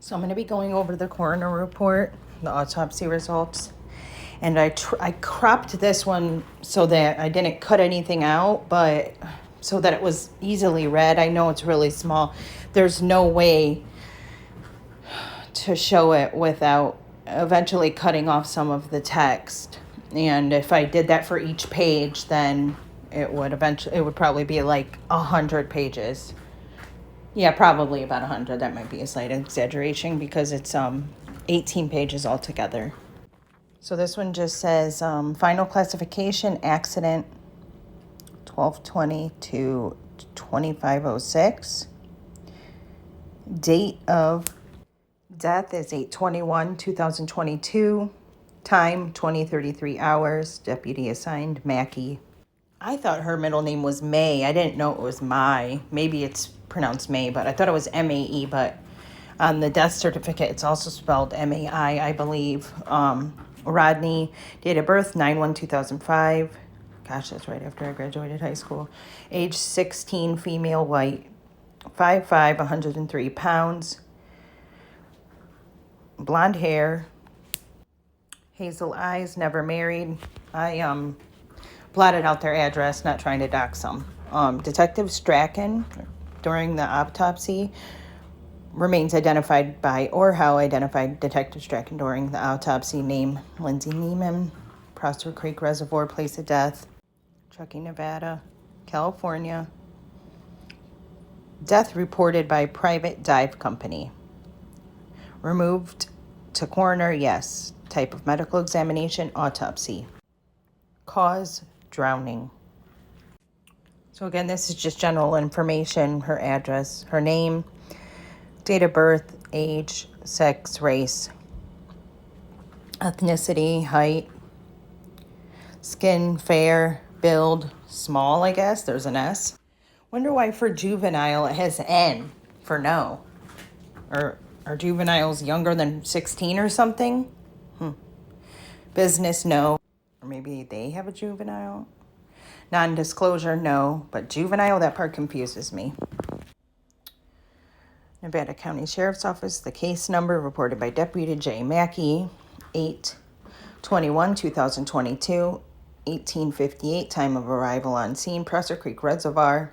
So I'm going to be going over the coroner report, the autopsy results. And I cropped this one so that I didn't cut anything out, but so that it was easily read. I know it's really small. There's no way to show it without eventually cutting off some of the text. And if I did that for each page, then it would probably be like 100 pages. Yeah, probably about 100. That might be a slight exaggeration because it's 18 pages altogether. So this one just says final classification accident 1220 to 2506. Date of death is 8/21/2022. Time 20:33 hours. Deputy assigned Mackie. I thought her middle name was May. I didn't know it was Mai. Maybe it's pronounced May, but I thought it was Mae. But on the death certificate, it's also spelled Mai, I believe. Rodni, date of birth 9/1/2005. Gosh, that's right after I graduated high school. Age 16, female, white, 5'5", 103 pounds. Blonde hair, hazel eyes, never married. I blotted out their address, not trying to dox them. Detective Strachan, during the autopsy, remains identified by, or how identified Detective Strachan during the autopsy. Name, Lindsay Neiman. Prosser Creek Reservoir, place of death, Truckee, Nevada, California. Death reported by private dive company. Removed to coroner, yes. Type of medical examination, autopsy. Cause, drowning. So again, this is just general information, her address, her name, date of birth, age, sex, race, ethnicity, height, skin, fair, build, small, I guess. There's an S. Wonder why for juvenile it has N for no. Or are juveniles younger than 16 or something? Business, no. Or maybe they have a juvenile. Non-disclosure, no. But juvenile, that part confuses me. Nevada County Sheriff's Office, the case number reported by Deputy J. Mackey, 8/21/2022, 1858, time of arrival on scene, Prosser Creek Reservoir,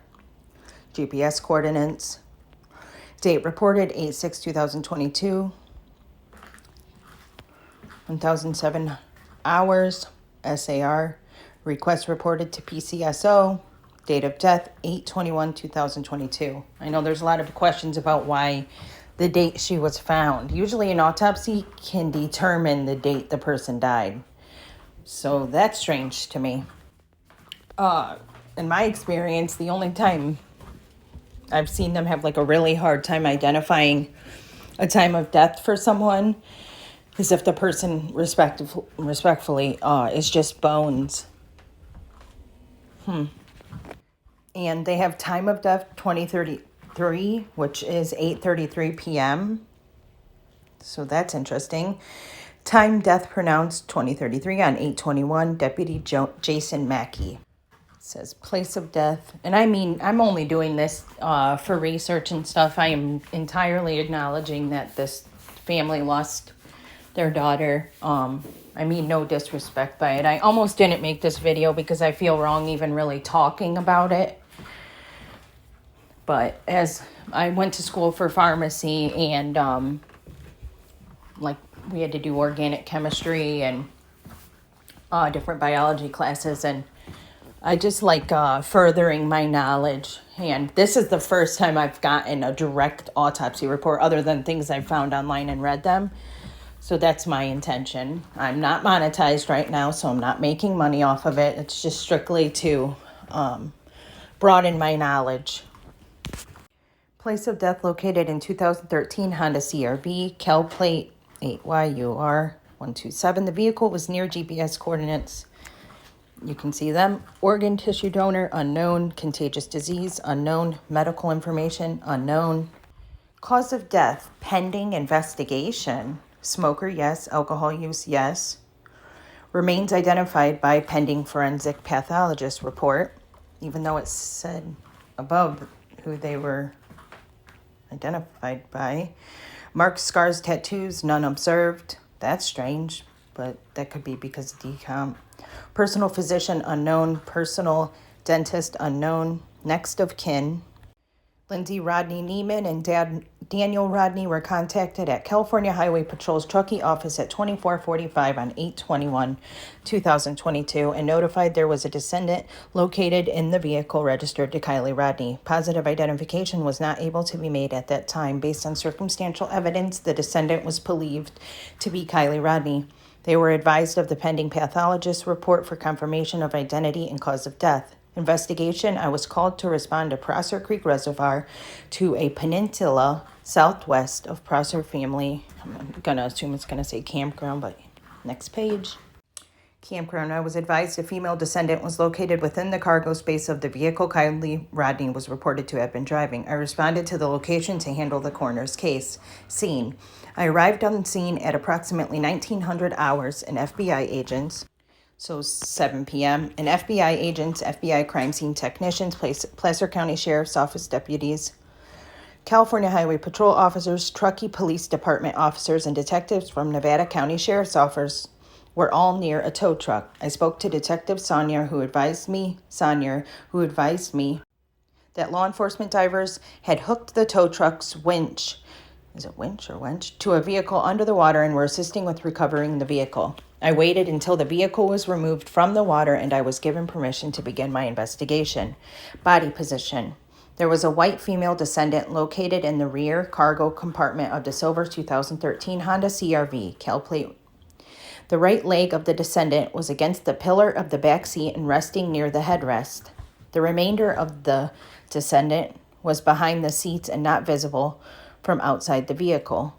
GPS coordinates. Date reported 8/6/2022, 1007 hours, SAR. Request reported to PCSO. Date of death 8/21/2022. I know there's a lot of questions about why the date she was found. Usually an autopsy can determine the date the person died. So that's strange to me. In my experience, the only time I've seen them have like a really hard time identifying a time of death for someone is if the person respectfully is just bones. And they have time of death 2033, which is 8:33 p.m. So that's interesting. Time death pronounced 2033 on 8/21. Deputy Jason Mackey. It says place of death. And I mean, I'm only doing this for research and stuff. I am entirely acknowledging that this family lost their daughter. I mean, no disrespect by it. I almost didn't make this video because I feel wrong even really talking about it. But as I went to school for pharmacy and like we had to do organic chemistry and different biology classes, and I just like furthering my knowledge. And this is the first time I've gotten a direct autopsy report other than things I've found online and read them. So that's my intention. I'm not monetized right now, so I'm not making money off of it. It's just strictly to broaden my knowledge. Place of death located in 2013 Honda CRV, Cal plate 8YUR127. The vehicle was near GPS coordinates. You can see them. Organ tissue donor, unknown. Contagious disease, unknown. Medical information, unknown. Cause of death, pending investigation. Smoker, yes. Alcohol use, yes. Remains identified by pending forensic pathologist report, even though it said above who they were identified by. Marked scars, tattoos, none observed. That's strange, but that could be because of decomp. Personal physician unknown. Personal dentist unknown. Next of kin. Lindsay Rodney Neiman and Daniel Rodney were contacted at California Highway Patrol's Truckee office at 2445 on 8/21/2022 and notified there was a descendant located in the vehicle registered to Kiely Rodney. Positive identification was not able to be made at that time. Based on circumstantial evidence, the descendant was believed to be Kiely Rodney. They were advised of the pending pathologist's report for confirmation of identity and cause of death. Investigation, I was called to respond to Prosser Creek Reservoir to a peninsula southwest of Prosser family. I'm going to assume it's going to say campground, but next page. Campground. I was advised a female descendant was located within the cargo space of the vehicle Kiely Rodney was reported to have been driving. I responded to the location to handle the coroner's case. Scene. I arrived on scene at approximately 1900 hours, and FBI agents, so 7 p.m., and FBI agents, FBI crime scene technicians, Placer County Sheriff's Office deputies, California Highway Patrol officers, Truckee Police Department officers, and detectives from Nevada County Sheriff's Office were all near a tow truck. I spoke to Detective Sonier, who advised me that law enforcement divers had hooked the tow truck's winch, to a vehicle under the water and were assisting with recovering the vehicle. I waited until the vehicle was removed from the water and I was given permission to begin my investigation. Body position. There was a white female descendant located in the rear cargo compartment of the silver 2013 Honda CRV, Cal plate. The right leg of the descendant was against the pillar of the back seat and resting near the headrest. The remainder of the descendant was behind the seats and not visible from outside the vehicle.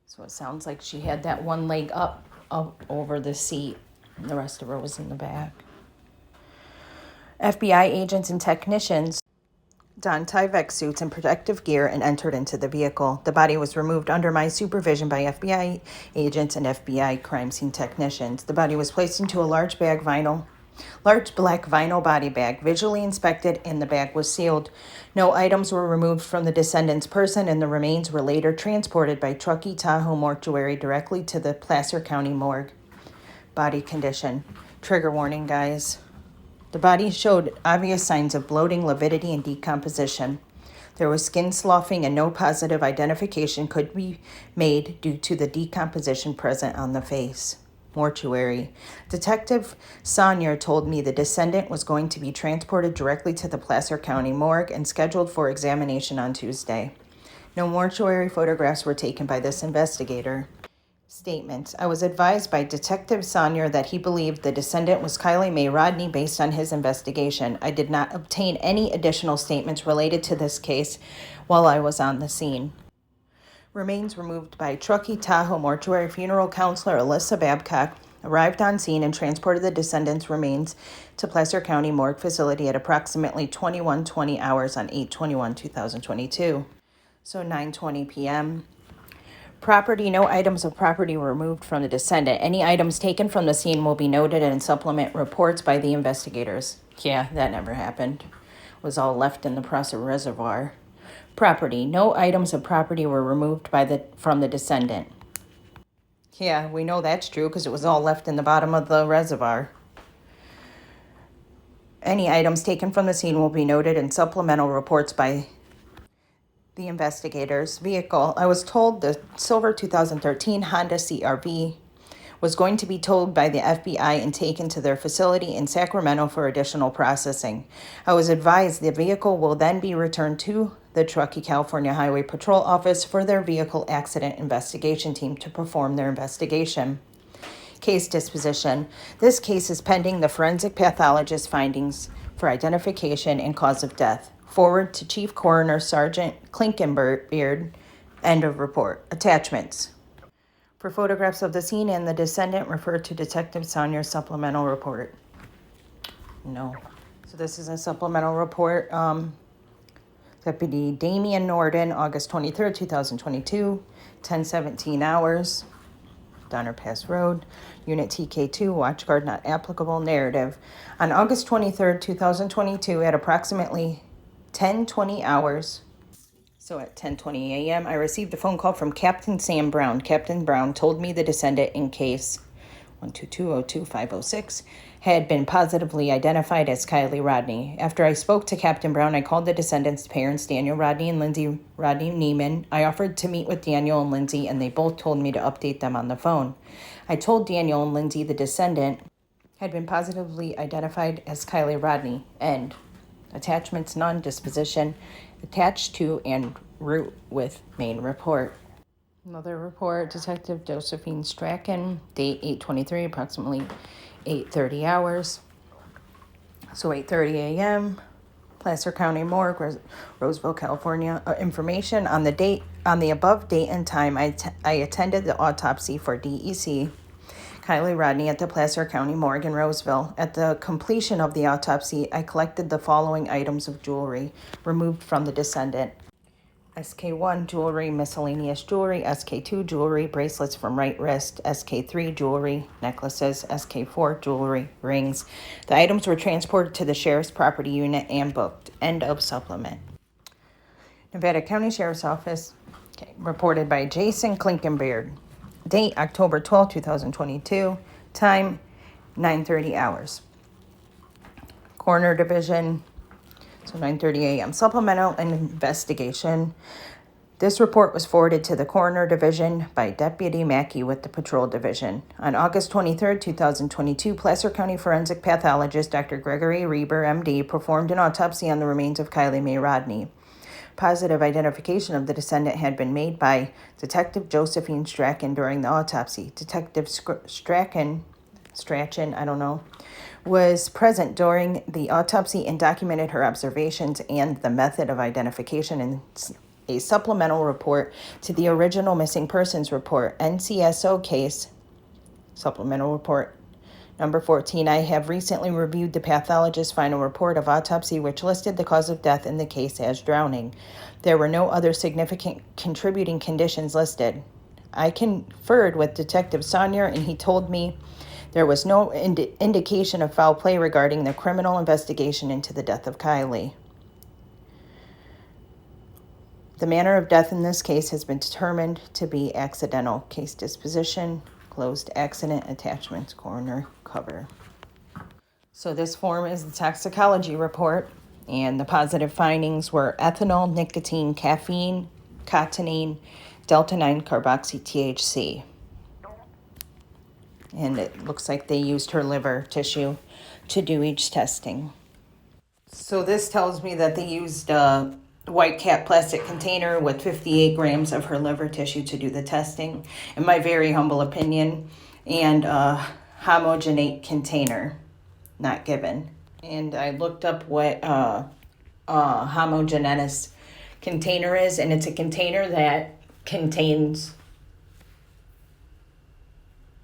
So it sounds like she had that one leg up over the seat, and the rest of her was in the back. FBI agents and technicians donned Tyvek suits and protective gear and entered into the vehicle. The body was removed under my supervision by FBI agents and FBI crime scene technicians. The body was placed into a large black vinyl body bag, visually inspected, and the bag was sealed. No items were removed from the descendant's person, and the remains were later transported by Truckee Tahoe Mortuary directly to the Placer County morgue. Body condition. Trigger warning, guys. The body showed obvious signs of bloating, lividity, and decomposition. There was skin sloughing, and no positive identification could be made due to the decomposition present on the face. Mortuary. Detective Sonier told me the descendant was going to be transported directly to the Placer County morgue and scheduled for examination on Tuesday. No mortuary photographs were taken by this investigator. Statements. I was advised by Detective Sonier that he believed the descendant was Kiely Mae Rodney based on his investigation. I did not obtain any additional statements related to this case while I was on the scene. Remains removed by Truckee Tahoe Mortuary Funeral Counselor Alyssa Babcock arrived on scene and transported the descendant's remains to Placer County Morgue Facility at approximately 21:20 hours on 8/21/2022. So 9:20 p.m. Property. No items of property were removed from the descendant. Any items taken from the scene will be noted in supplement reports by the investigators. Yeah, that never happened. It was all left in the Prosser Reservoir. Property. No items of property were removed from the descendant. Yeah, we know that's true because it was all left in the bottom of the reservoir. Any items taken from the scene will be noted in supplemental reports by the investigators. Vehicle. I was told the silver 2013 Honda CRV was going to be towed by the FBI and taken to their facility in Sacramento for additional processing. I was advised the vehicle will then be returned to the Truckee California Highway Patrol office for their vehicle accident investigation team to perform their investigation. Case disposition. This case is pending the forensic pathologist findings for identification and cause of death. Forward to Chief Coroner Sergeant Klinkenbeard. End of report. Attachments. For photographs of the scene and the descendant, refer to Detective Sonier's supplemental report. No. So this is a supplemental report. Deputy Damian Norden, August 23rd, 2022, 10:17 hours, Donner Pass Road, Unit TK2, Watch Guard not applicable, narrative. On August 23rd, 2022, at approximately 10:20 hours, So at 10:20 a.m., I received a phone call from Captain Sam Brown. Captain Brown told me the descendant in case 122-02506 had been positively identified as Kiely Rodni. After I spoke to Captain Brown, I called the descendants' parents, Daniel Rodni and Lindsay Rodni Neiman. I offered to meet with Daniel and Lindsay, and they both told me to update them on the phone. I told Daniel and Lindsay the descendant had been positively identified as Kiely Rodni, and attachments none, disposition attached to and route with main report. Another report, Detective Josephine Strachan, date 8/23, approximately 8:30 hours. So 8:30 a.m., Placer County Morgue, Roseville, California. Information on the above date and time, I attended the autopsy for DEC Kiely Rodni at the Placer County Morgue in Roseville. At the completion of the autopsy, I collected the following items of jewelry removed from the descendant: SK1 jewelry, miscellaneous jewelry, SK2 jewelry, bracelets from right wrist, SK3 jewelry, necklaces, SK4 jewelry, rings. The items were transported to the Sheriff's Property Unit and booked. End of supplement. Nevada County Sheriff's Office, reported by Jason Klinkenbeard. Date October 12, 2022. Time 9:30 hours. Coroner Division, so 9:30 a.m. Supplemental investigation. This report was forwarded to the Coroner Division by Deputy Mackey with the Patrol Division. On August 23, 2022, Placer County forensic pathologist Dr. Gregory Reber, MD, performed an autopsy on the remains of Kiely Mae Rodni. Positive identification of the descendant had been made by Detective Josephine Strachan during the autopsy. Detective Strachan, was present during the autopsy and documented her observations and the method of identification in a supplemental report to the original missing persons report, NCSO case, supplemental report number 14. I have recently reviewed the pathologist's final report of autopsy, which listed the cause of death in the case as drowning. There were no other significant contributing conditions listed. I conferred with Detective Saunier, and he told me there was no indication of foul play regarding the criminal investigation into the death of Kiely. The manner of death in this case has been determined to be accidental. Case disposition, closed accident, attachments, coroner cover. So this form is the toxicology report, and the positive findings were ethanol, nicotine, caffeine, cotinine, delta-9 carboxy THC. And it looks like they used her liver tissue to do each testing. So this tells me that they used a white cap plastic container with 58 grams of her liver tissue to do the testing, in my very humble opinion, and a homogenate container, not given. And I looked up what a homogeneous container is, and it's a container that contains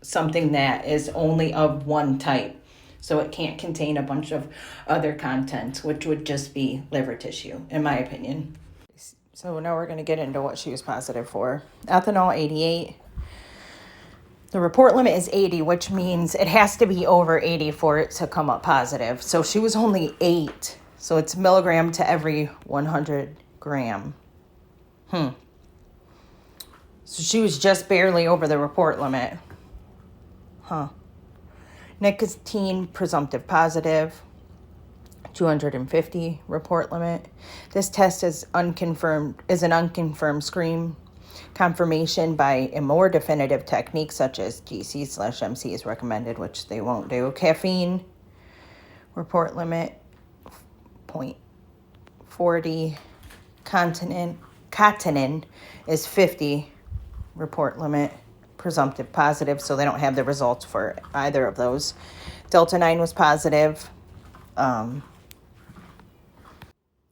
something that is only of one type. So it can't contain a bunch of other contents, which would just be liver tissue, in my opinion. So now we're going to get into what she was positive for. Ethanol, 88. The report limit is 80, which means it has to be over 80 for it to come up positive. So she was only 8. So it's milligram to every 100 gram. So she was just barely over the report limit. Nicotine, presumptive positive, 250 report limit. This test is an unconfirmed screen. Confirmation by a more definitive technique such as GC/MC is recommended, which they won't do. Caffeine, report limit, 0.40. Cotinine is 50, report limit. Presumptive positive, so they don't have the results for either of those. Delta-9 was positive. Then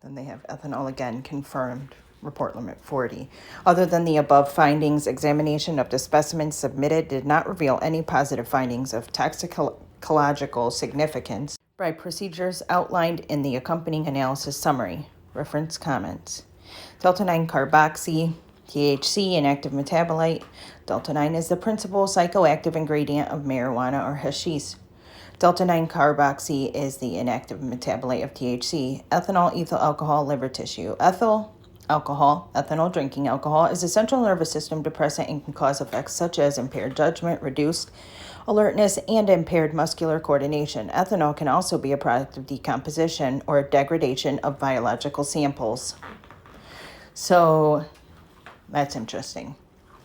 they have ethanol again, confirmed, report limit 40. Other than the above findings, examination of the specimens submitted did not reveal any positive findings of toxicological significance by procedures outlined in the accompanying analysis summary. Reference comments. Delta-9 carboxy, THC, an active metabolite. Delta-9 is the principal psychoactive ingredient of marijuana or hashish. Delta-9 carboxy is the inactive metabolite of THC. Ethanol, ethyl alcohol, liver tissue. Ethyl alcohol, ethanol drinking alcohol, is a central nervous system depressant and can cause effects such as impaired judgment, reduced alertness, and impaired muscular coordination. Ethanol can also be a product of decomposition or degradation of biological samples. So that's interesting,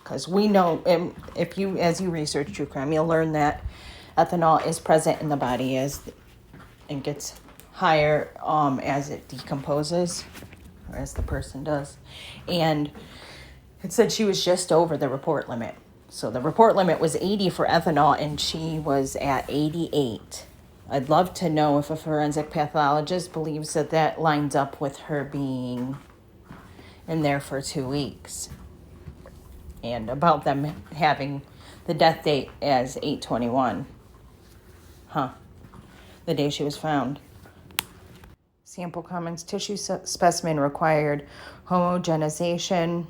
because we know, if you, as you research true crime, you'll learn that ethanol is present in the body as it gets higher as it decomposes, or as the person does. And it said she was just over the report limit. So the report limit was 80 for ethanol, and she was at 88. I'd love to know if a forensic pathologist believes that that lines up with her being in there for 2 weeks. And about them having the death date as 8/21. The day she was found. Sample comments: tissue specimen required homogenization,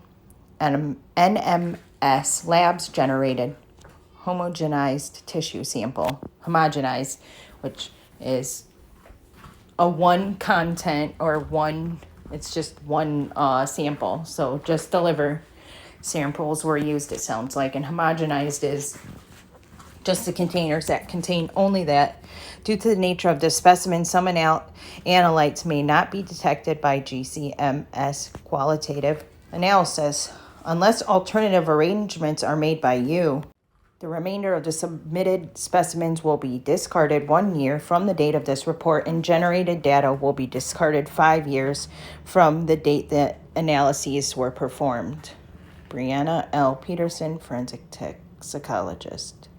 and NMS labs generated homogenized tissue sample. Homogenized, which is a one content or one, it's just one sample. So just the liver samples were used, it sounds like. And homogenized is just the containers that contain only that. Due to the nature of the specimen, some analytes may not be detected by GCMS qualitative analysis unless alternative arrangements are made by you. The remainder of the submitted specimens will be discarded 1 year from the date of this report, and generated data will be discarded 5 years from the date that analyses were performed. Brianna L. Peterson, forensic toxicologist.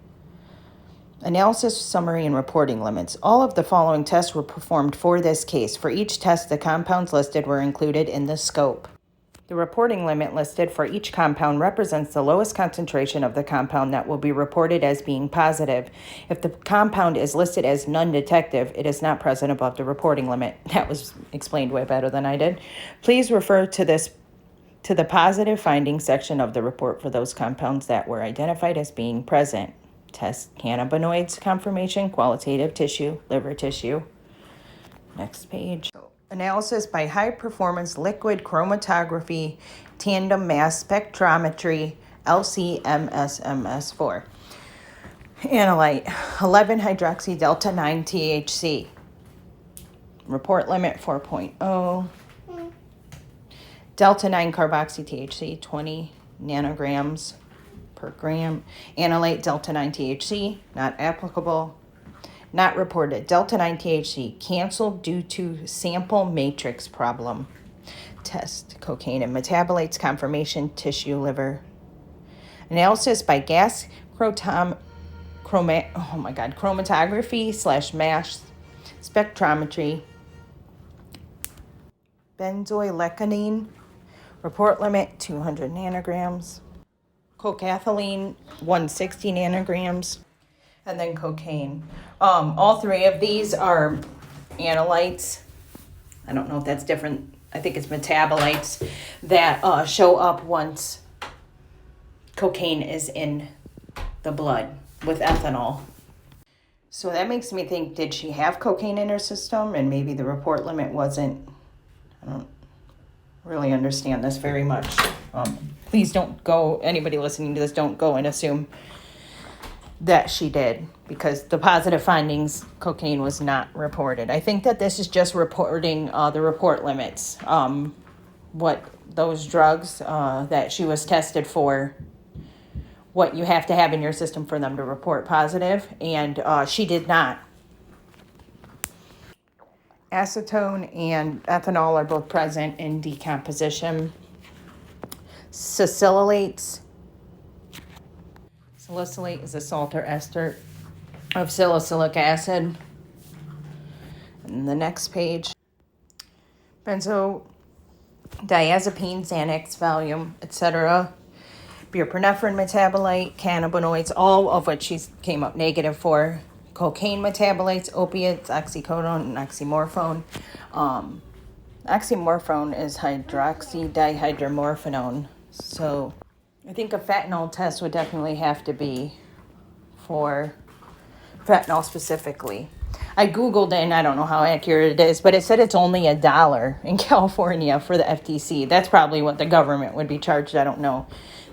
Analysis, summary, and reporting limits. All of the following tests were performed for this case. For each test, the compounds listed were included in the scope. The reporting limit listed for each compound represents the lowest concentration of the compound that will be reported as being positive. If the compound is listed as non-detective, it is not present above the reporting limit. That was explained way better than I did. Please refer to the positive findings section of the report for those compounds that were identified as being present. Test cannabinoids confirmation, qualitative tissue, liver tissue. Next page. Analysis by high performance liquid chromatography, tandem mass spectrometry, LC-MS-MS4. Analyte 11-hydroxy delta 9 THC. Report limit 4.0. Delta 9 carboxy THC 20 nanograms per gram. Analyte delta 9 THC, not applicable, not reported. Delta 9 THC canceled due to sample matrix problem. Test cocaine and metabolites confirmation, tissue, liver. Analysis by gas chromatography / mass spectrometry. Benzoylecgonine, report limit 200 nanograms. Cocaethylene, 160 nanograms, and then cocaine. All three of these are analytes. I don't know if that's different. I think it's metabolites that show up once cocaine is in the blood with ethanol. So that makes me think, did she have cocaine in her system? And maybe the report limit wasn't. I don't really understand this very much. Please don't go, anybody listening to this, don't go and assume that she did, because the positive findings, cocaine was not reported. I think that this is just reporting the report limits, what those drugs that she was tested for, what you have to have in your system for them to report positive, and she did not. Acetone and ethanol are both present in decomposition. Salicylates. Salicylate is a salt or ester of salicylic acid. And the next page. Benzodiazepine, Xanax, Valium, etc. Buprenorphine metabolite, cannabinoids, all of which she came up negative for. Cocaine metabolites, opiates, oxycodone, and oxymorphone. Oxymorphone is hydroxydihydromorphinone. So I think a fentanyl test would definitely have to be for fentanyl specifically. I Googled it and I don't know how accurate it is, but it said it's only $1 in California for the FTC. That's probably what the government would be charged. I don't know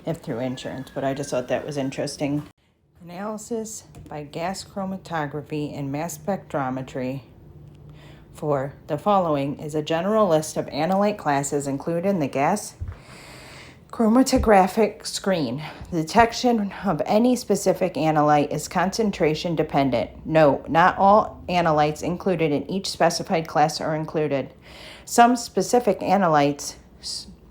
if through insurance, but I just thought that was interesting. Analysis by gas chromatography and mass spectrometry for the following is a general list of analyte classes included in the gas chromatographic screen. The detection of any specific analyte is concentration dependent. Note, not all analytes included in each specified class are included. Some specific analytes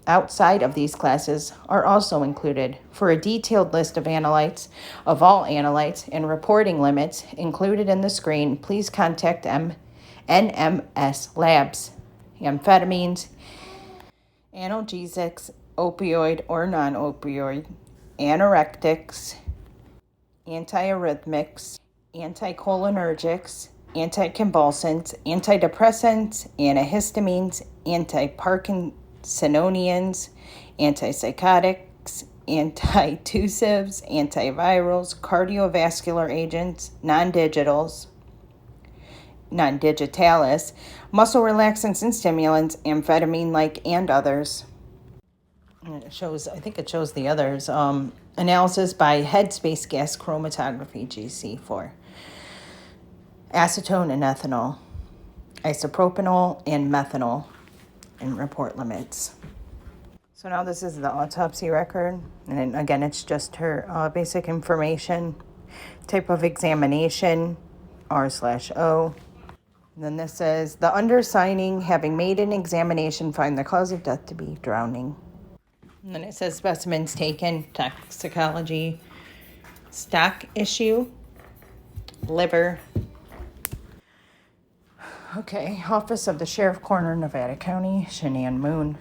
outside of these classes are also included. For a detailed list of analytes, of all analytes, and reporting limits included in the screen, please contact NMS Labs. Amphetamines, analgesics, opioid or non-opioid, anorectics, antiarrhythmics, anticholinergics, anticonvulsants, antidepressants, antihistamines, antiparkinsonians, antipsychotics, antitussives, antivirals, cardiovascular agents, non-digitalis, muscle relaxants and stimulants, amphetamine-like, and others. And it shows, I think it shows the others. Analysis by headspace gas chromatography, GC4. Acetone and ethanol, isopropanol and methanol, and report limits. So now this is the autopsy record. And then again, it's just her basic information, type of examination, R/O. And then this says, the undersigning, having made an examination, find the cause of death to be drowning. And then it says specimens taken, toxicology, stock issue, liver. Okay, Office of the Sheriff Coroner, Nevada County, Shanann Moon,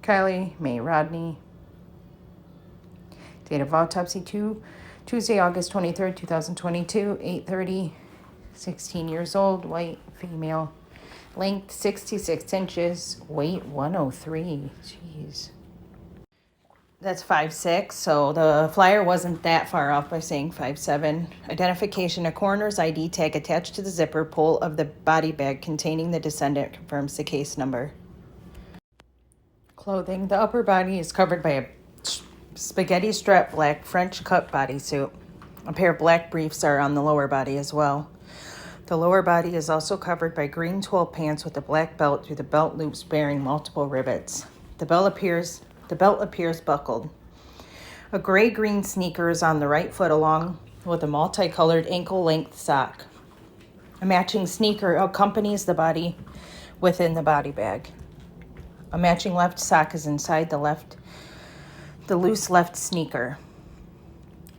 Kiely, May Rodni. Date of autopsy, Tuesday, August 23rd, 2022, 8:30, 16 years old, white, female. Length 66 inches, weight 103. Jeez. That's 5'6", so the flyer wasn't that far off by saying 5'7". Identification, a coroner's ID tag attached to the zipper pull of the body bag containing the descendant confirms the case number. Clothing, the upper body is covered by a spaghetti strap black French cut bodysuit. A pair of black briefs are on the lower body as well. The lower body is also covered by green twill pants with a black belt through the belt loops bearing multiple rivets. The belt appears buckled. A gray-green sneaker is on the right foot along with a multicolored ankle-length sock. A matching sneaker accompanies the body within the body bag. A matching left sock is inside the loose left sneaker.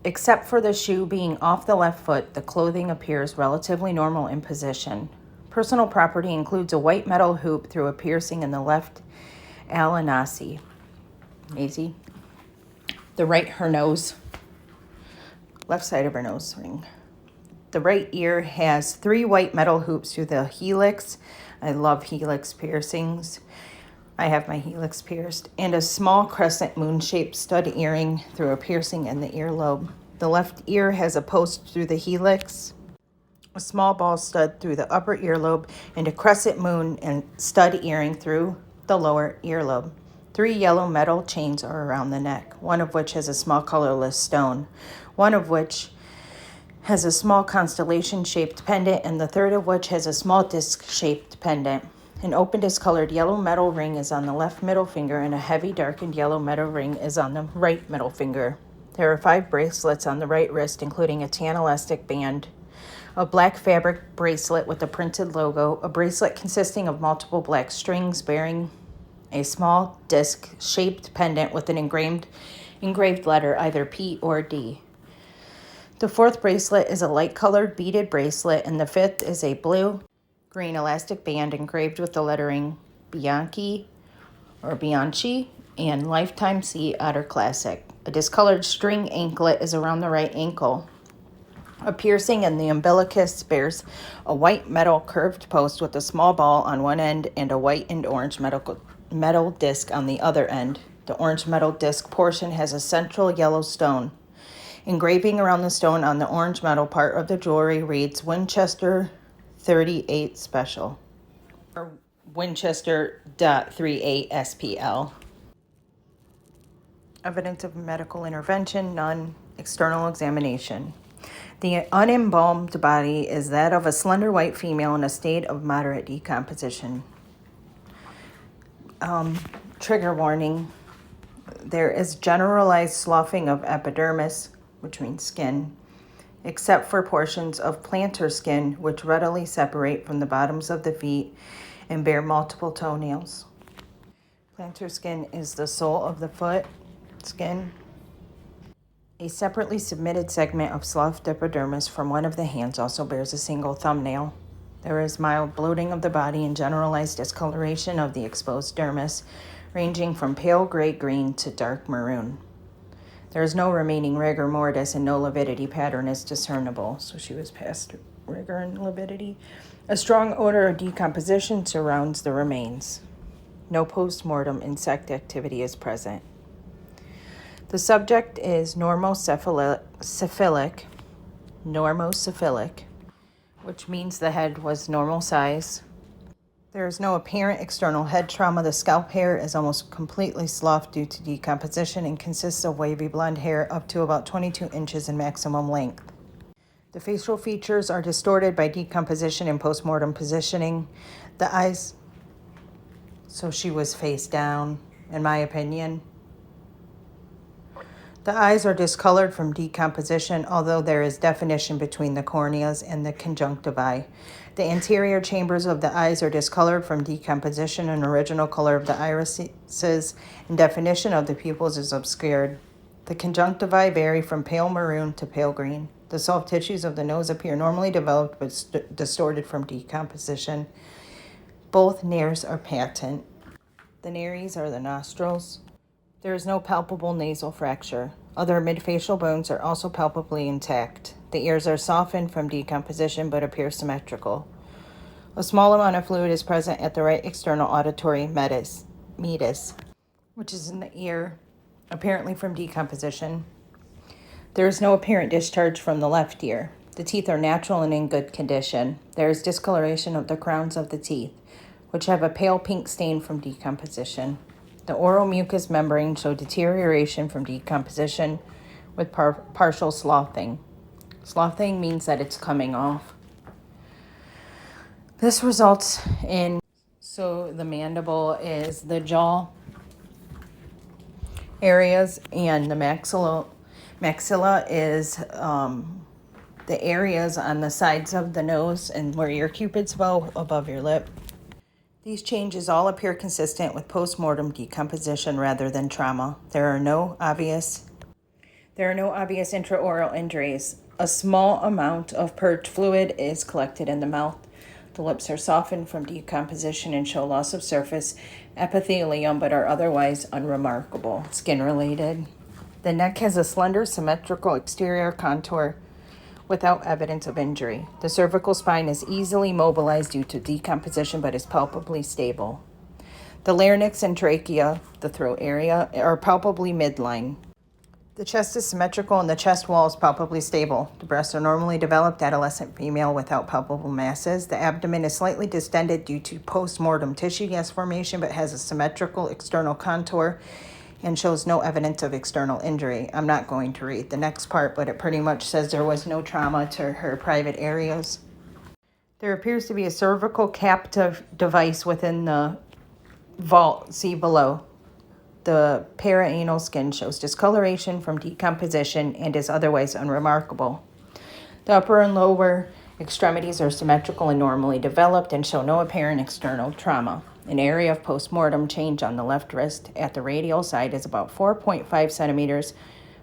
Except for the shoe being off the left foot, the clothing appears relatively normal in position. Personal property includes a white metal hoop through a piercing in the left alanasi. Easy. Her nose, left side of her nose ring. The right ear has 3 white metal hoops through the helix. I love helix piercings. I have my helix pierced, and a small crescent moon-shaped stud earring through a piercing in the earlobe. The left ear has a post through the helix, a small ball stud through the upper earlobe, and a crescent moon and stud earring through the lower earlobe. 3 yellow metal chains are around the neck, one of which has a small colorless stone, one of which has a small constellation-shaped pendant, and the third of which has a small disc-shaped pendant. An open discolored yellow metal ring is on the left middle finger, and a heavy darkened yellow metal ring is on the right middle finger. There are 5 bracelets on the right wrist, including a tan elastic band, a black fabric bracelet with a printed logo, a bracelet consisting of multiple black strings bearing a small disc-shaped pendant with an engraved letter, either P or D. The 4th bracelet is a light-colored beaded bracelet, and the 5th is a blue-green elastic band engraved with the lettering Bianchi and Lifetime C Otter Classic. A discolored string anklet is around the right ankle. A piercing in the umbilicus bears a white metal curved post with a small ball on one end and a white and orange metal disc on the other end. The orange metal disc portion has a central yellow stone. Engraving around the stone on the orange metal part of the jewelry reads Winchester 38 Special, or Winchester.38 SPL. Evidence of medical intervention, none. External examination. The unembalmed body is that of a slender white female in a state of moderate decomposition. Trigger warning. There is generalized sloughing of epidermis, which means skin, except for portions of plantar skin, which readily separate from the bottoms of the feet and bear multiple toenails. Plantar skin is the sole of the foot skin. A separately submitted segment of sloughed epidermis from one of the hands also bears a single thumbnail. There is mild bloating of the body and generalized discoloration of the exposed dermis, ranging from pale gray-green to dark maroon. There is no remaining rigor mortis and no lividity pattern is discernible. So she was past rigor and lividity. A strong odor of decomposition surrounds the remains. No post-mortem insect activity is present. The subject is normocephalic, which means the head was normal size. There is no apparent external head trauma. The scalp hair is almost completely sloughed due to decomposition and consists of wavy blonde hair up to about 22 inches in maximum length. The facial features are distorted by decomposition and postmortem positioning. The eyes, so she was face down, in my opinion. The eyes are discolored from decomposition, although there is definition between the corneas and the conjunctivae. The anterior chambers of the eyes are discolored from decomposition, and original color of the irises and definition of the pupils is obscured. The conjunctivae vary from pale maroon to pale green. The soft tissues of the nose appear normally developed but distorted from decomposition. Both nares are patent. The nares are the nostrils. There is no palpable nasal fracture. Other midfacial bones are also palpably intact. The ears are softened from decomposition but appear symmetrical. A small amount of fluid is present at the right external auditory meatus, which is in the ear, apparently from decomposition. There is no apparent discharge from the left ear. The teeth are natural and in good condition. There is discoloration of the crowns of the teeth, which have a pale pink stain from decomposition. The oral mucous membrane showed deterioration from decomposition with partial sloughing. Sloughing means that it's coming off. This results in, so the mandible is the jaw areas, and the maxilla is the areas on the sides of the nose and where your cupid's bow above your lip. These changes all appear consistent with postmortem decomposition rather than trauma. There are no obvious intraoral injuries. A small amount of purged fluid is collected in the mouth. The lips are softened from decomposition and show loss of surface epithelium but are otherwise unremarkable. Skin related. The neck has a slender symmetrical exterior contour without evidence of injury. The cervical spine is easily mobilized due to decomposition but is palpably stable. The larynx and trachea, the throat area, are palpably midline. The chest is symmetrical and the chest wall is palpably stable. The breasts are normally developed adolescent female without palpable masses. The abdomen is slightly distended due to post-mortem tissue gas formation but has a symmetrical external contour and shows no evidence of external injury. I'm not going to read the next part, but it pretty much says there was no trauma to her private areas. There appears to be a cervical captive device within the vault. See below. The perianal skin shows discoloration from decomposition and is otherwise unremarkable. The upper and lower extremities are symmetrical and normally developed and show no apparent external trauma. An area of postmortem change on the left wrist at the radial side is about 4.5 centimeters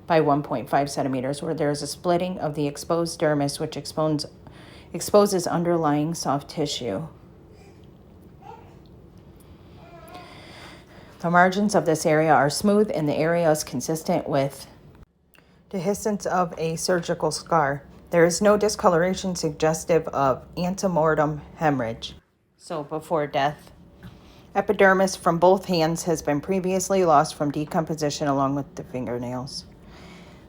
by 1.5 centimeters, where there is a splitting of the exposed dermis, which exposes underlying soft tissue. The margins of this area are smooth, and the area is consistent with dehiscence of a surgical scar. There is no discoloration suggestive of antemortem hemorrhage, so before death. Epidermis from both hands has been previously lost from decomposition along with the fingernails.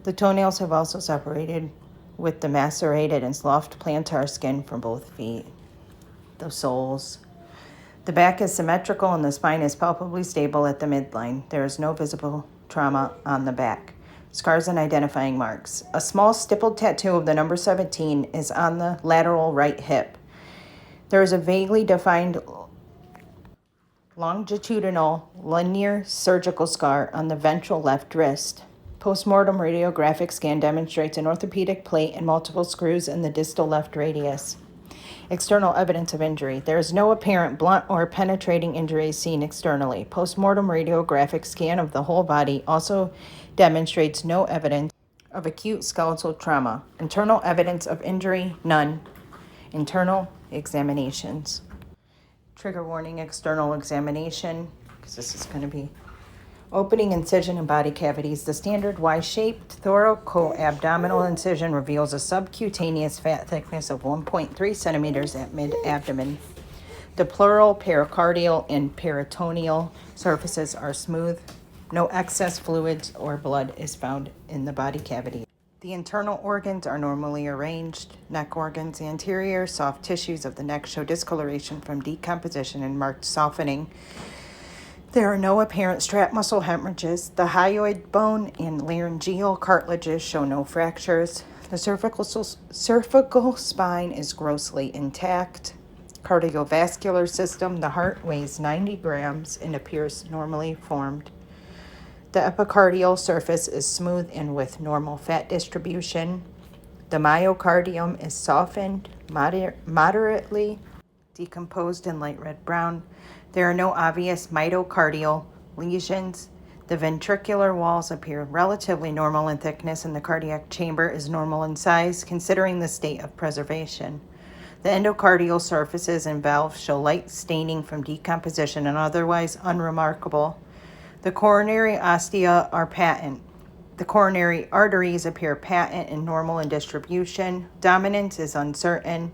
The toenails have also separated with the macerated and sloughed plantar skin from both feet. The soles. The back is symmetrical and the spine is palpably stable at the midline. There is no visible trauma on the back. Scars and identifying marks. A small stippled tattoo of the number 17 is on the lateral right hip. There is a vaguely defined longitudinal linear surgical scar on the ventral left wrist. Postmortem radiographic scan demonstrates an orthopedic plate and multiple screws in the distal left radius. External evidence of injury. There is no apparent blunt or penetrating injuries seen externally. Postmortem radiographic scan of the whole body also demonstrates no evidence of acute skeletal trauma. Internal evidence of injury, none. Internal examinations. Trigger warning, external examination, because this is going to be opening incision and body cavities. The standard Y-shaped thoracoabdominal incision reveals a subcutaneous fat thickness of 1.3 centimeters at mid-abdomen. The pleural, pericardial, and peritoneal surfaces are smooth. No excess fluids or blood is found in the body cavity. The internal organs are normally arranged. Neck organs, the anterior soft tissues of the neck show discoloration from decomposition and marked softening. There are no apparent strap muscle hemorrhages. The hyoid bone and laryngeal cartilages show no fractures. The cervical spine is grossly intact. Cardiovascular system, the heart weighs 90 grams and appears normally formed. The epicardial surface is smooth and with normal fat distribution. The myocardium is softened, moderately decomposed and light red-brown. There are no obvious myocardial lesions. The ventricular walls appear relatively normal in thickness, and the cardiac chamber is normal in size, considering the state of preservation. The endocardial surfaces and valves show light staining from decomposition and otherwise unremarkable. The coronary ostia are patent. The coronary arteries appear patent and normal in distribution. Dominance is uncertain.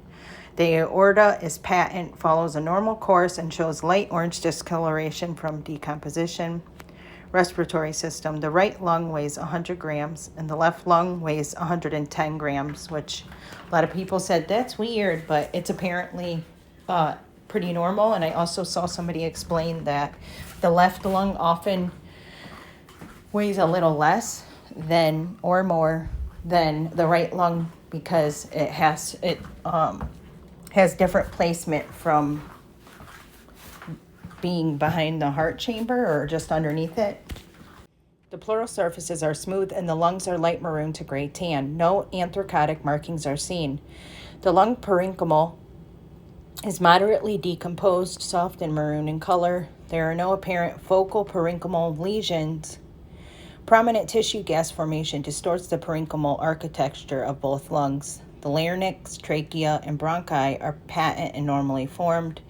The aorta is patent, follows a normal course, and shows light orange discoloration from decomposition. Respiratory system. The right lung weighs 100 grams and the left lung weighs 110 grams, which a lot of people said that's weird, but it's apparently pretty normal. And I also saw somebody explain that the left lung often weighs a little less than or more than the right lung because it has different placement from being behind the heart chamber or just underneath it. The pleural surfaces are smooth and the lungs are light maroon to gray tan. No anthracotic markings are seen. The lung parenchymal is moderately decomposed, soft and maroon in color. There are no apparent focal parenchymal lesions. Prominent tissue gas formation distorts the parenchymal architecture of both lungs. The larynx, trachea, and bronchi are patent and normally formed.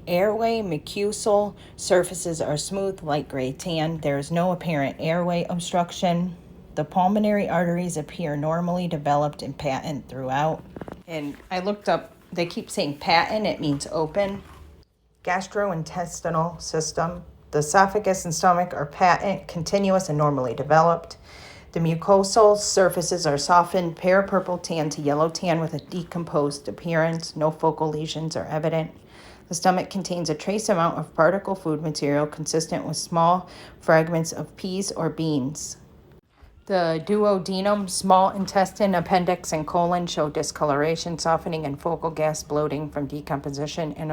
Airway mucosal surfaces are smooth, light gray tan. There is no apparent airway obstruction. The pulmonary arteries appear normally developed and patent throughout. And I looked up, they keep saying patent, it means open. Gastrointestinal system. The esophagus and stomach are patent, continuous, and normally developed. The mucosal surfaces are softened, pale purple tan to yellow tan with a decomposed appearance. No focal lesions are evident. The stomach contains a trace amount of particle food material consistent with small fragments of peas or beans. The duodenum, small intestine, appendix, and colon show discoloration, softening, and focal gas bloating from decomposition and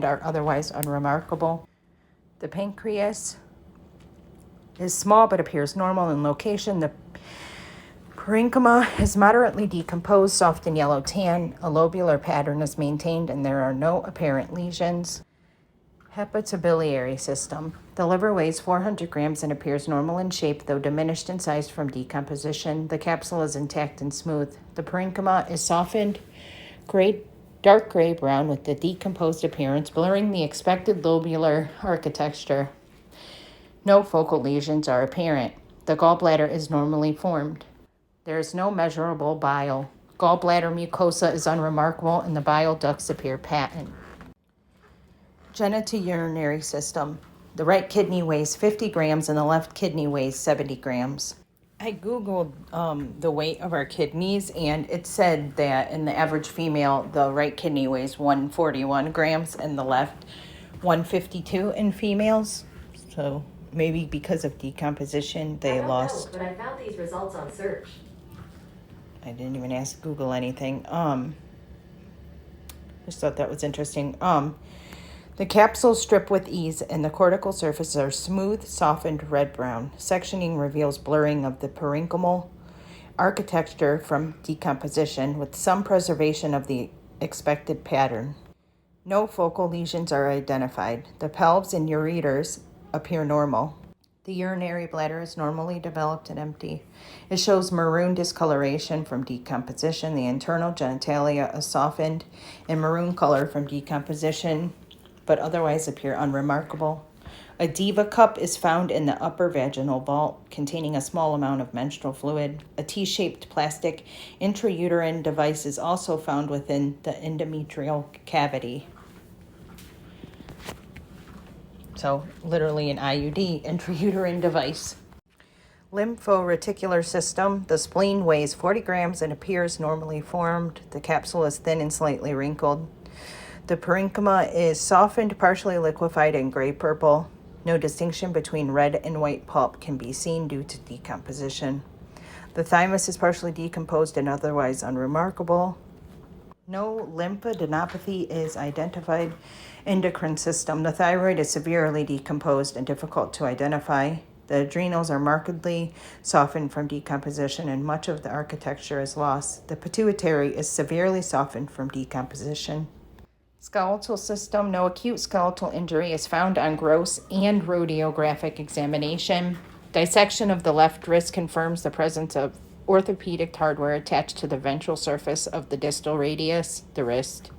are otherwise unremarkable. The pancreas is small but appears normal in location. The parenchyma is moderately decomposed, soft and yellow tan. A lobular pattern is maintained and there are no apparent lesions. Hepatobiliary system. The liver weighs 400 grams and appears normal in shape, though diminished in size from decomposition. The capsule is intact and smooth. The parenchyma is softened, dark gray-brown with the decomposed appearance, blurring the expected lobular architecture. No focal lesions are apparent. The gallbladder is normally formed. There is no measurable bile. Gallbladder mucosa is unremarkable and the bile ducts appear patent. Genitourinary system. The right kidney weighs 50 grams and the left kidney weighs 70 grams. I Googled the weight of our kidneys, and it said that in the average female, the right kidney weighs 141 grams and the left 152 in females. So maybe because of decomposition, they lost. But I found these results on search. I didn't even ask Google anything. Just thought that was interesting. The capsules strip with ease and the cortical surfaces are smooth, softened, red-brown. Sectioning reveals blurring of the parenchymal architecture from decomposition with some preservation of the expected pattern. No focal lesions are identified. The pelves and ureters appear normal. The urinary bladder is normally developed and empty. It shows maroon discoloration from decomposition. The internal genitalia is softened and maroon color from decomposition, but otherwise appear unremarkable. A diva cup is found in the upper vaginal vault containing a small amount of menstrual fluid. A T-shaped plastic intrauterine device is also found within the endometrial cavity. So literally an IUD, intrauterine device. Lymphoreticular system. The spleen weighs 40 grams and appears normally formed. The capsule is thin and slightly wrinkled. The parenchyma is softened, partially liquefied, and gray-purple. No distinction between red and white pulp can be seen due to decomposition. The thymus is partially decomposed and otherwise unremarkable. No lymphadenopathy is identified. Endocrine system. The thyroid is severely decomposed and difficult to identify. The adrenals are markedly softened from decomposition and much of the architecture is lost. The pituitary is severely softened from decomposition. Skeletal system. No acute skeletal injury is found on gross and radiographic examination. Dissection of the left wrist confirms the presence of orthopedic hardware attached to the ventral surface of the distal radius, the wrist,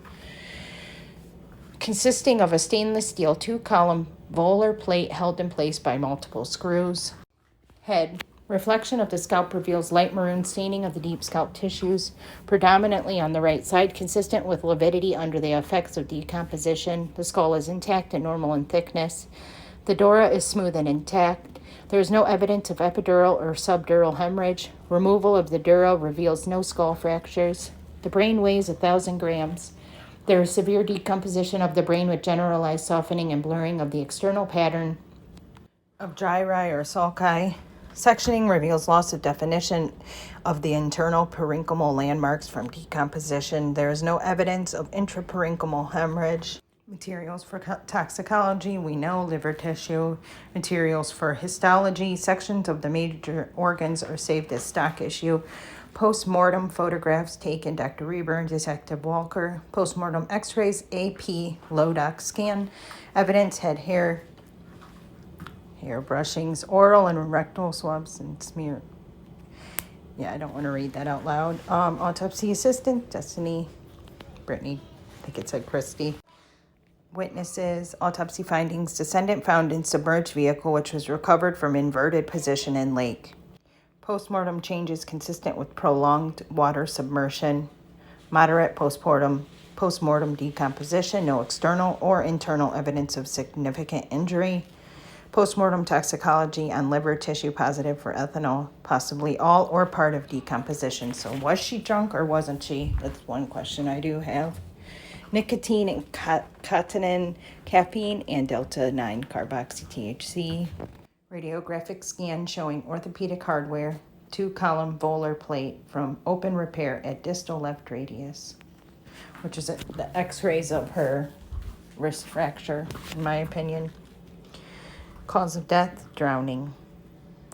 consisting of a stainless steel 2-column volar plate held in place by multiple screws. Head. Reflection of the scalp reveals light maroon staining of the deep scalp tissues, predominantly on the right side, consistent with lividity under the effects of decomposition. The skull is intact and normal in thickness. The dura is smooth and intact. There is no evidence of epidural or subdural hemorrhage. Removal of the dura reveals no skull fractures. The brain weighs 1,000 grams. There is severe decomposition of the brain with generalized softening and blurring of the external pattern of gyri or sulci. Sectioning reveals loss of definition of the internal parenchymal landmarks from decomposition. There is no evidence of intraparenchymal hemorrhage. Materials for toxicology, we know liver tissue. Materials for histology, sections of the major organs are saved as stock issue. Post-mortem photographs taken, Dr. Reber and Detective Walker. Post-mortem x-rays, AP, Lodox scan. Evidence had hair brushings, oral and rectal swabs, and smear. Yeah, I don't want to read that out loud. Autopsy assistant, Destiny, Brittany, I think it said Christy. Witnesses, autopsy findings, descendant found in submerged vehicle which was recovered from inverted position in lake. Postmortem changes consistent with prolonged water submersion. Moderate postmortem decomposition, no external or internal evidence of significant injury. Postmortem toxicology on liver tissue positive for ethanol, possibly all or part of decomposition. So was she drunk or wasn't she? That's one question I do have. Nicotine and cotinine, caffeine, and delta-9 carboxy-THC. Radiographic scan showing orthopedic hardware, 2-column volar plate from open repair at distal left radius, which is the x-rays of her wrist fracture, in my opinion. Cause of death, drowning.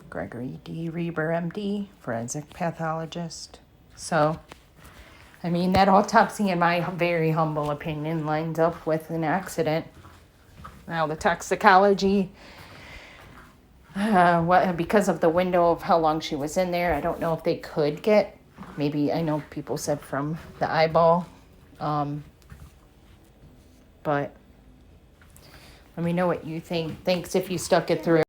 Gregory D. Reber, MD, forensic pathologist. So, I mean, that autopsy, in my very humble opinion, lines up with an accident. Now, the toxicology, because of the window of how long she was in there, I don't know if they could get, maybe, I know people said from the eyeball, but let me know what you think. Thanks if you stuck it through.